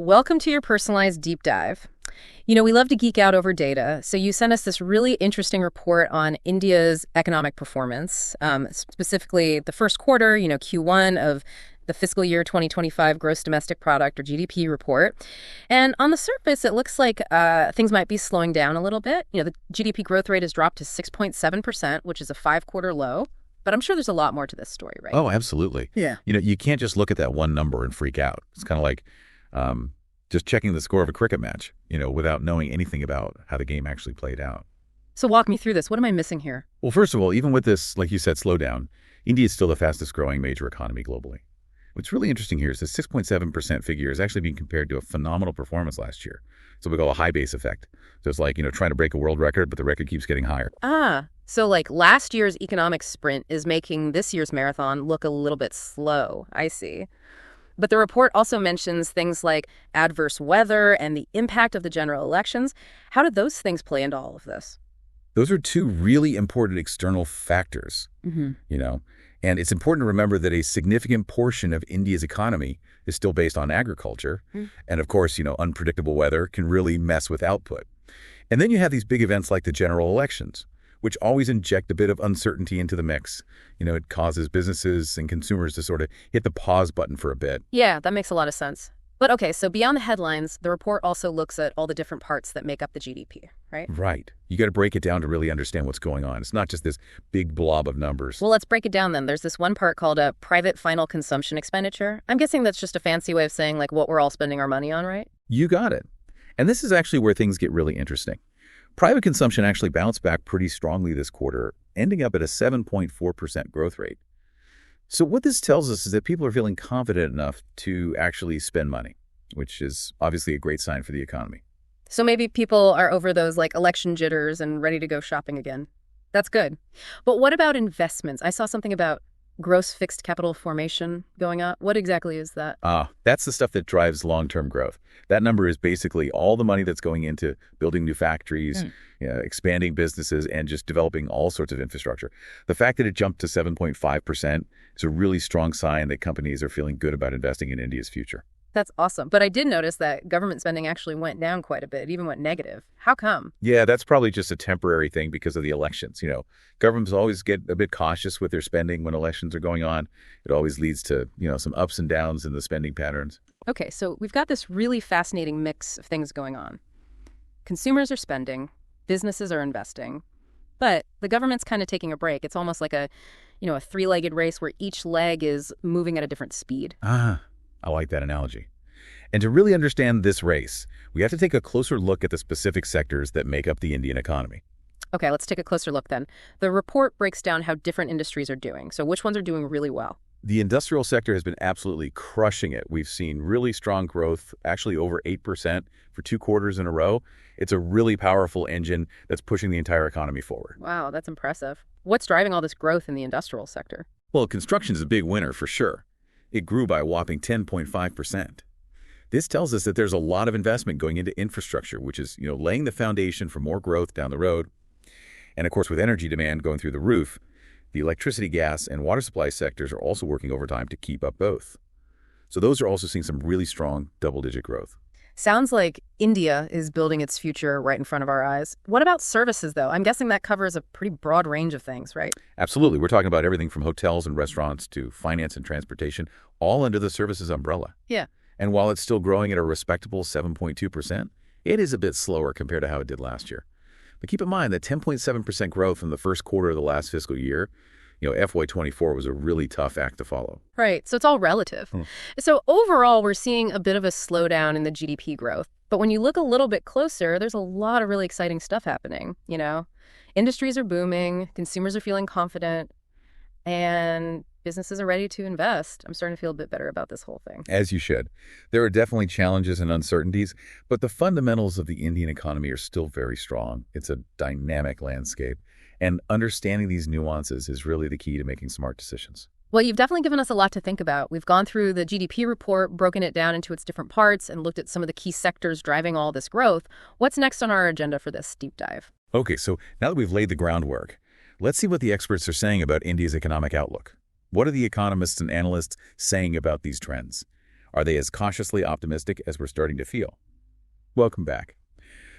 welcome to your personalized deep dive. We love to geek out over data, so you sent us this really interesting report on India's economic performance, specifically the first quarter, Q1 of the fiscal year 2025 gross domestic product, or GDP report. And on the surface, it looks like things might be slowing down a little bit. The GDP growth rate has dropped to 6.7%, which is a 5-quarter low. But I'm sure there's a lot more to this story, right? Oh, absolutely. Yeah. You can't just look at that one number and freak out. It's kind of like just checking the score of a cricket match, without knowing anything about how the game actually played out. So walk me through this. What am I missing here? Well, first of all, even with this, like you said, slowdown, India is still the fastest growing major economy globally. What's really interesting here is the 6.7% figure is actually being compared to a phenomenal performance last year. So we call a high base effect. So it's like, trying to break a world record, but the record keeps getting higher. So like last year's economic sprint is making this year's marathon look a little bit slow. I see. But the report also mentions things like adverse weather and the impact of the general elections. How did those things play into all of this? Those are two really important external factors, And it's important to remember that a significant portion of India's economy is still based on agriculture. And of course, unpredictable weather can really mess with output. And then you have these big events like the general elections, which always inject a bit of uncertainty into the mix. It causes businesses and consumers to sort of hit the pause button for a bit. Yeah, that makes a lot of sense. But okay, so beyond the headlines, the report also looks at all the different parts that make up the GDP, right? Right. You got to break it down to really understand what's going on. It's not just this big blob of numbers. Well, let's break it down then. There's this one part called a private final consumption expenditure. I'm guessing that's just a fancy way of saying like what we're all spending our money on, right? You got it. And this is actually where things get really interesting. Private consumption actually bounced back pretty strongly this quarter, ending up at a 7.4% growth rate. So what this tells us is that people are feeling confident enough to actually spend money, which is obviously a great sign for the economy. So maybe people are over those like election jitters and ready to go shopping again. That's good. But what about investments? I saw something about gross fixed capital formation going up. What exactly is that? That's the stuff that drives long-term growth. That number is basically all the money that's going into building new factories, expanding businesses, and just developing all sorts of infrastructure. The fact that it jumped to 7.5% is a really strong sign that companies are feeling good about investing in India's future. That's awesome. But I did notice that government spending actually went down quite a bit, even went negative. How come? Yeah, that's probably just a temporary thing because of the elections. Governments always get a bit cautious with their spending when elections are going on. It always leads to, some ups and downs in the spending patterns. Okay, so we've got this really fascinating mix of things going on. Consumers are spending, businesses are investing, but the government's kind of taking a break. It's almost like a three-legged race where each leg is moving at a different speed. I like that analogy. And to really understand this race, we have to take a closer look at the specific sectors that make up the Indian economy. Okay, let's take a closer look then. The report breaks down how different industries are doing. So which ones are doing really well? The industrial sector has been absolutely crushing it. We've seen really strong growth, actually over 8% for 2 quarters in a row. It's a really powerful engine that's pushing the entire economy forward. Wow, that's impressive. What's driving all this growth in the industrial sector? Well, construction is a big winner for sure. It grew by a whopping 10.5%. This tells us that there's a lot of investment going into infrastructure, which is, laying the foundation for more growth down the road. And of course, with energy demand going through the roof, the electricity, gas, and water supply sectors are also working overtime to keep up both. So those are also seeing some really strong double-digit growth. Sounds like India is building its future right in front of our eyes. What about services, though? I'm guessing that covers a pretty broad range of things, right? Absolutely. We're talking about everything from hotels and restaurants to finance and transportation, all under the services umbrella. Yeah. And while it's still growing at a respectable 7.2%, it is a bit slower compared to how it did last year. But keep in mind that 10.7% growth from the first quarter of the last fiscal year, FY24 was a really tough act to follow. Right. So it's all relative. So overall, we're seeing a bit of a slowdown in the GDP growth. But when you look a little bit closer, there's a lot of really exciting stuff happening. Industries are booming, consumers are feeling confident, and businesses are ready to invest. I'm starting to feel a bit better about this whole thing. As you should. There are definitely challenges and uncertainties, but the fundamentals of the Indian economy are still very strong. It's a dynamic landscape, and understanding these nuances is really the key to making smart decisions. Well, you've definitely given us a lot to think about. We've gone through the GDP report, broken it down into its different parts, and looked at some of the key sectors driving all this growth. What's next on our agenda for this deep dive? Okay, so now that we've laid the groundwork, let's see what the experts are saying about India's economic outlook. What are the economists and analysts saying about these trends? Are they as cautiously optimistic as we're starting to feel? Welcome back.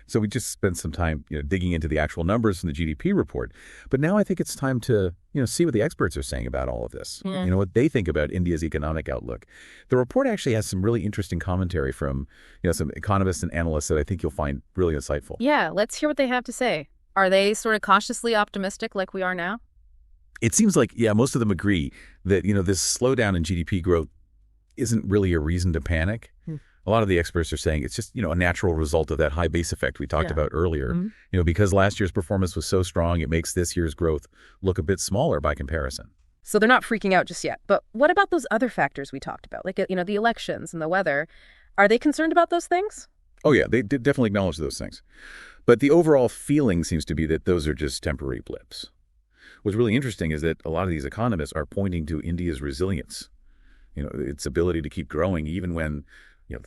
So we just spent some time, digging into the actual numbers from the GDP report. But now I think it's time to, see what the experts are saying about all of this. What they think about India's economic outlook. The report actually has some really interesting commentary from, some economists and analysts that I think you'll find really insightful. Yeah, let's hear what they have to say. Are they sort of cautiously optimistic like we are now? It seems like, most of them agree that, this slowdown in GDP growth isn't really a reason to panic. A lot of the experts are saying it's just, a natural result of that high base effect we talked about earlier. Because last year's performance was so strong, it makes this year's growth look a bit smaller by comparison. So they're not freaking out just yet. But what about those other factors we talked about, like, the elections and the weather? Are they concerned about those things? Oh, yeah, they did definitely acknowledge those things. But the overall feeling seems to be that those are just temporary blips. What's really interesting is that a lot of these economists are pointing to India's resilience, its ability to keep growing even when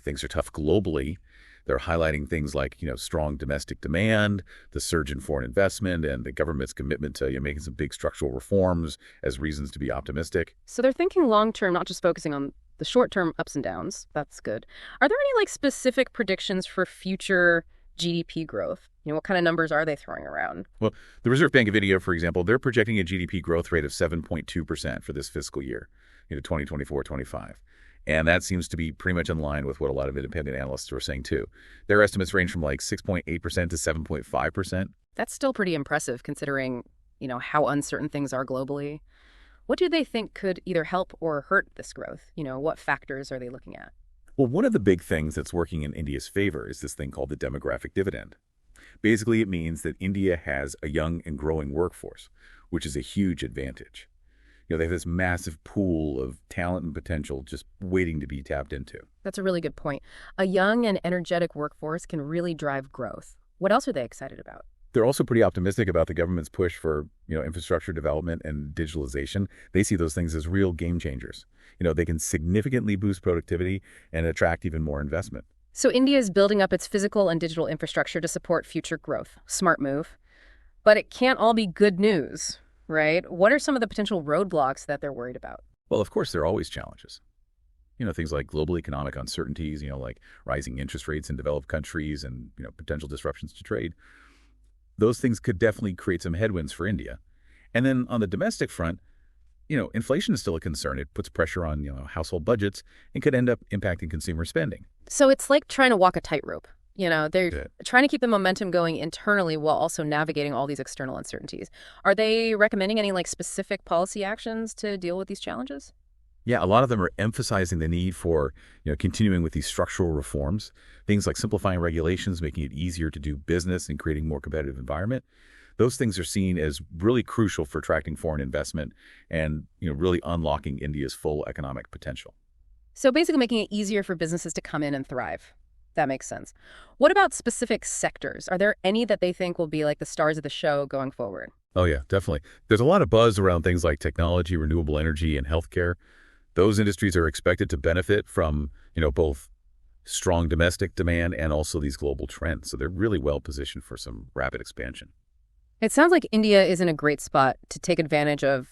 things are tough globally. They're highlighting things like, strong domestic demand, the surge in foreign investment, and the government's commitment to making some big structural reforms as reasons to be optimistic. So they're thinking long-term, not just focusing on the short-term ups and downs. That's good. Are there any, specific predictions for future GDP growth? What kind of numbers are they throwing around? Well, the Reserve Bank of India, for example, they're projecting a GDP growth rate of 7.2% for this fiscal year, 2024-25. And that seems to be pretty much in line with what a lot of independent analysts are saying, too. Their estimates range from 6.8% to 7.5%. That's still pretty impressive considering, how uncertain things are globally. What do they think could either help or hurt this growth? What factors are they looking at? Well, one of the big things that's working in India's favor is this thing called the demographic dividend. Basically, it means that India has a young and growing workforce, which is a huge advantage. They have this massive pool of talent and potential just waiting to be tapped into. That's a really good point. A young and energetic workforce can really drive growth. What else are they excited about? They're also pretty optimistic about the government's push for, infrastructure development and digitalization. They see those things as real game changers. They can significantly boost productivity and attract even more investment. So India is building up its physical and digital infrastructure to support future growth. Smart move. But it can't all be good news, right? What are some of the potential roadblocks that they're worried about? Well, of course, there are always challenges. Things like global economic uncertainties, like rising interest rates in developed countries and, potential disruptions to trade. Those things could definitely create some headwinds for India. And then on the domestic front, inflation is still a concern. It puts pressure on, household budgets and could end up impacting consumer spending. So it's like trying to walk a tightrope. They're trying to keep the momentum going internally while also navigating all these external uncertainties. Are they recommending any specific policy actions to deal with these challenges? Yeah, a lot of them are emphasizing the need for, continuing with these structural reforms, things like simplifying regulations, making it easier to do business and creating a more competitive environment. Those things are seen as really crucial for attracting foreign investment and, really unlocking India's full economic potential. So basically making it easier for businesses to come in and thrive. That makes sense. What about specific sectors? Are there any that they think will be the stars of the show going forward? Oh, yeah, definitely. There's a lot of buzz around things like technology, renewable energy, and healthcare. Those industries are expected to benefit from, both strong domestic demand and also these global trends. So they're really well positioned for some rapid expansion. It sounds like India is in a great spot to take advantage of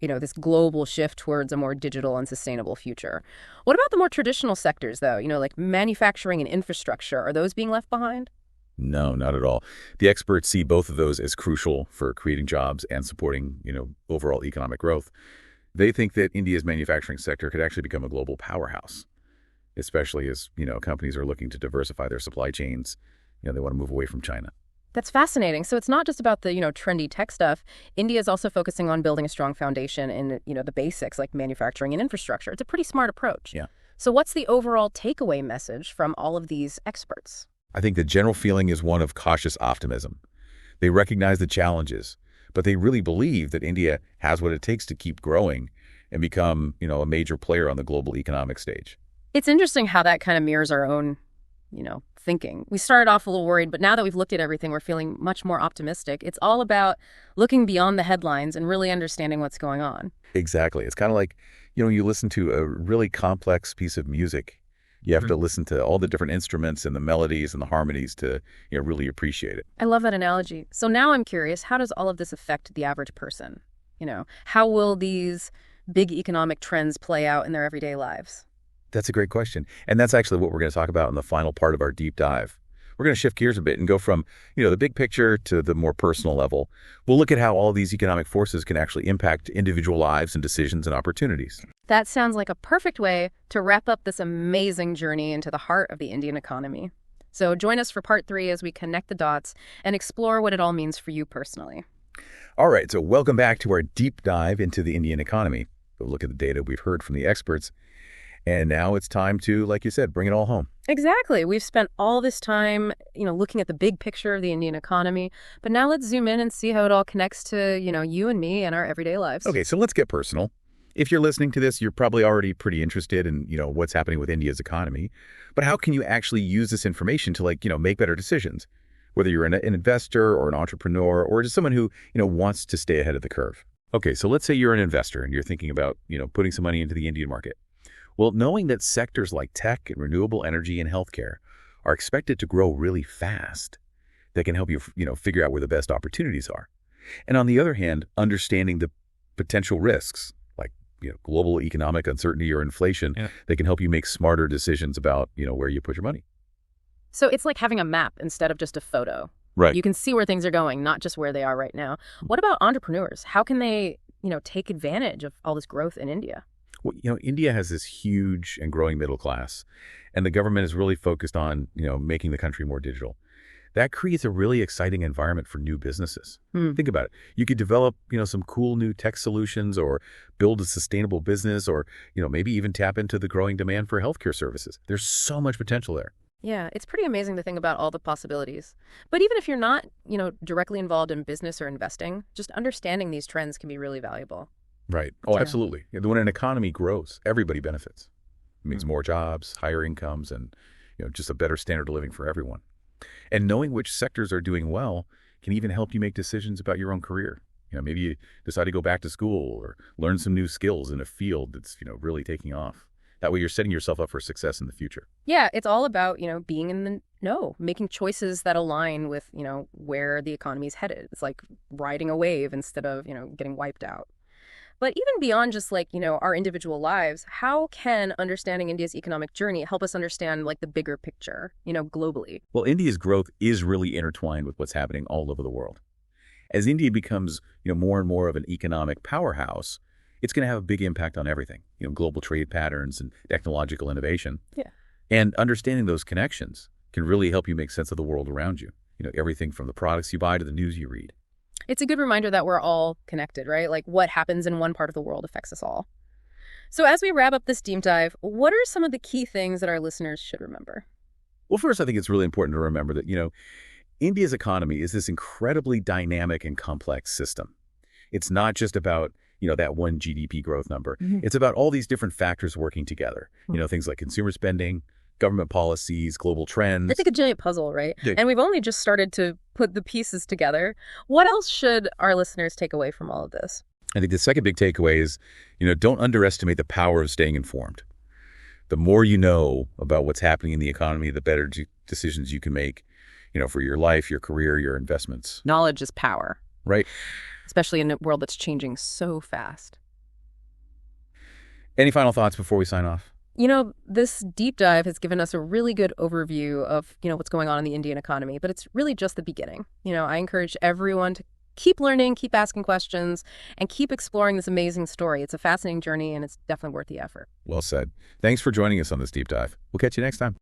this global shift towards a more digital and sustainable future. What about the more traditional sectors, though? Like manufacturing and infrastructure. Are those being left behind? No, not at all. The experts see both of those as crucial for creating jobs and supporting, overall economic growth. They think that India's manufacturing sector could actually become a global powerhouse, especially as, companies are looking to diversify their supply chains. They want to move away from China. That's fascinating. So it's not just about the, trendy tech stuff. India is also focusing on building a strong foundation in, the basics like manufacturing and infrastructure. It's a pretty smart approach. Yeah. So what's the overall takeaway message from all of these experts? I think the general feeling is one of cautious optimism. They recognize the challenges, but they really believe that India has what it takes to keep growing and become, a major player on the global economic stage. It's interesting how that kind of mirrors our own, thinking. We started off a little worried, but now that we've looked at everything, we're feeling much more optimistic. It's all about looking beyond the headlines and really understanding what's going on. Exactly. It's kind of like, when you listen to a really complex piece of music, you have to listen to all the different instruments and the melodies and the harmonies to, really appreciate it. I love that analogy. So now I'm curious, how does all of this affect the average person? How will these big economic trends play out in their everyday lives? That's a great question. And that's actually what we're going to talk about in the final part of our deep dive. We're going to shift gears a bit and go from, the big picture to the more personal level. We'll look at how all these economic forces can actually impact individual lives and decisions and opportunities. That sounds like a perfect way to wrap up this amazing journey into the heart of the Indian economy. So join us for part 3 as we connect the dots and explore what it all means for you personally. All right, so welcome back to our deep dive into the Indian economy. We'll look at the data we've heard from the experts. And now it's time to, like you said, bring it all home. Exactly. We've spent all this time, looking at the big picture of the Indian economy. But now let's zoom in and see how it all connects to, you and me and our everyday lives. Okay, so let's get personal. If you're listening to this, you're probably already pretty interested in, what's happening with India's economy. But how can you actually use this information to, make better decisions? Whether you're an investor or an entrepreneur or just someone who, wants to stay ahead of the curve. Okay, so let's say you're an investor and you're thinking about, putting some money into the Indian market. Well, knowing that sectors like tech and renewable energy and healthcare are expected to grow really fast, that can help you, figure out where the best opportunities are. And on the other hand, understanding the potential risks, like, global economic uncertainty or inflation, that can help you make smarter decisions about, where you put your money. So it's like having a map instead of just a photo. Right. You can see where things are going, not just where they are right now. What about entrepreneurs? How can they, take advantage of all this growth in India? Well, India has this huge and growing middle class, and the government is really focused on, making the country more digital. That creates a really exciting environment for new businesses. Think about it. You could develop, some cool new tech solutions or build a sustainable business or, maybe even tap into the growing demand for healthcare services. There's so much potential there. Yeah, it's pretty amazing to think about all the possibilities. But even if you're not, directly involved in business or investing, just understanding these trends can be really valuable. Right. Oh, absolutely. When an economy grows, everybody benefits. It means more jobs, higher incomes, and just a better standard of living for everyone. And knowing which sectors are doing well can even help you make decisions about your own career. Maybe you decide to go back to school or learn some new skills in a field that's really taking off. That way you're setting yourself up for success in the future. Yeah, it's all about, being in the know, making choices that align with, where the economy is headed. It's like riding a wave instead of, getting wiped out. But even beyond just our individual lives, how can understanding India's economic journey help us understand the bigger picture, globally? Well, India's growth is really intertwined with what's happening all over the world. As India becomes, more and more of an economic powerhouse, it's going to have a big impact on everything, global trade patterns and technological innovation. Yeah. And understanding those connections can really help you make sense of the world around you. Everything from the products you buy to the news you read. It's a good reminder that we're all connected, right? What happens in one part of the world affects us all. So as we wrap up this deep dive, what are some of the key things that our listeners should remember? Well, first, I think it's really important to remember that, India's economy is this incredibly dynamic and complex system. It's not just about, that one GDP growth number. It's about all these different factors working together. Things like consumer spending, government policies, global trends. It's like a giant puzzle, right? Yeah. And we've only just started to put the pieces together. What else should our listeners take away from all of this? I think the second big takeaway is, don't underestimate the power of staying informed. The more you know about what's happening in the economy, the better decisions you can make, for your life, your career, your investments. Knowledge is power. Right. Especially in a world that's changing so fast. Any final thoughts before we sign off? This deep dive has given us a really good overview of, what's going on in the Indian economy, but it's really just the beginning. I encourage everyone to keep learning, keep asking questions, and keep exploring this amazing story. It's a fascinating journey, and it's definitely worth the effort. Well said. Thanks for joining us on this deep dive. We'll catch you next time.